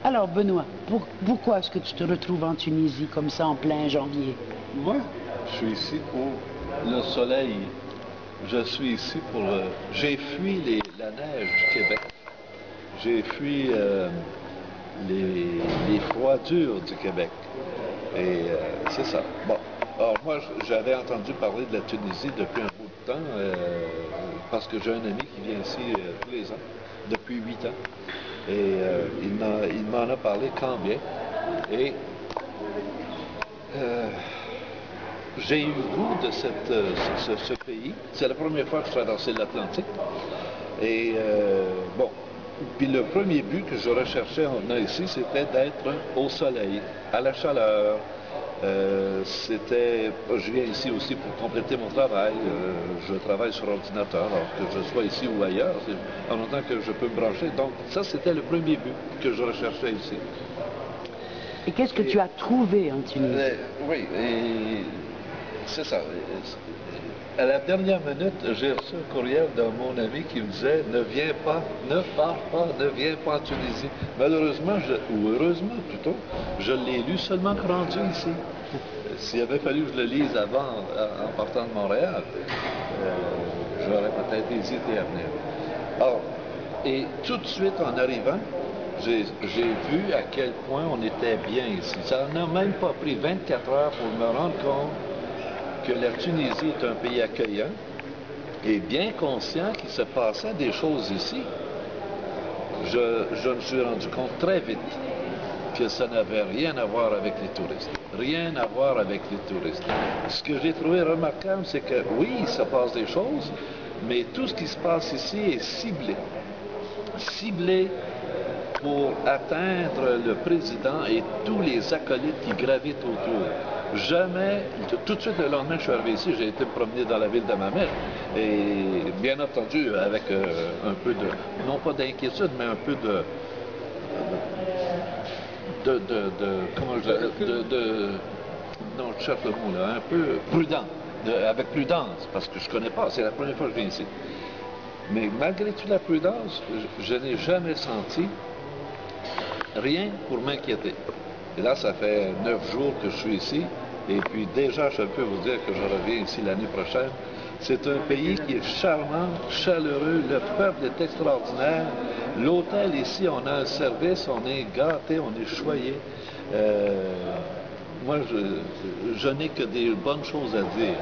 Alors, Benoît, pourquoi est-ce que tu te retrouves en Tunisie comme ça en plein janvier? Moi, je suis ici pour le soleil. Je suis ici pour le... J'ai fui la neige du Québec. J'ai fui les froidures du Québec. Et c'est ça. Bon. Alors moi, j'avais entendu parler de la Tunisie depuis un bout de temps, parce que j'ai un ami qui vient ici tous les ans, depuis 8 ans. Et il m'en a parlé quand bien. Et euh, j'ai eu le goût de ce pays. C'est la première fois que je traversais l'Atlantique. Et bon, puis le premier but que je recherchais en venant ici, c'était d'être au soleil, à la chaleur. Je viens ici aussi pour compléter mon travail. Je travaille sur ordinateur, alors que je sois ici ou ailleurs, en même temps que je peux me brancher. Donc ça, c'était le premier but que je recherchais ici. Et qu'est-ce que tu as trouvé en Tunisie? Oui, et c'est ça. À la dernière minute, j'ai reçu un courriel de mon ami qui me disait « Ne viens pas, ne pars pas, ne viens pas en Tunisie ». Malheureusement, ou heureusement plutôt, je l'ai lu seulement rendu ici. S'il avait fallu que je le lise avant, en partant de Montréal, j'aurais peut-être hésité à venir. Alors, et tout de suite en arrivant, j'ai vu à quel point on était bien ici. Ça n'a même pas pris 24 heures pour me rendre compte que la Tunisie est un pays accueillant et bien conscient qu'il se passait des choses ici. Je me suis rendu compte très vite que ça n'avait rien à voir avec les touristes. Rien à voir avec les touristes. Ce que j'ai trouvé remarquable, c'est que oui, il se passe des choses, mais tout ce qui se passe ici est ciblé. Ciblé pour atteindre le président et tous les acolytes qui gravitent autour. Jamais, tout de suite le lendemain que je suis arrivé ici, j'ai été me promener dans la ville de ma mère. Et bien entendu, avec un peu de, non pas d'inquiétude, mais un peu comment non, je cherche le mot là, un peu prudent, avec prudence, parce que je connais pas, c'est la première fois que je viens ici. Mais malgré toute la prudence, je n'ai jamais senti rien pour m'inquiéter. Et là, ça fait 9 jours que je suis ici, et puis déjà, je peux vous dire que je reviens ici l'année prochaine. C'est un pays qui est charmant, chaleureux, le peuple est extraordinaire. L'hôtel ici, on a un service, on est gâté, on est choyé. Moi, je n'ai que des bonnes choses à dire.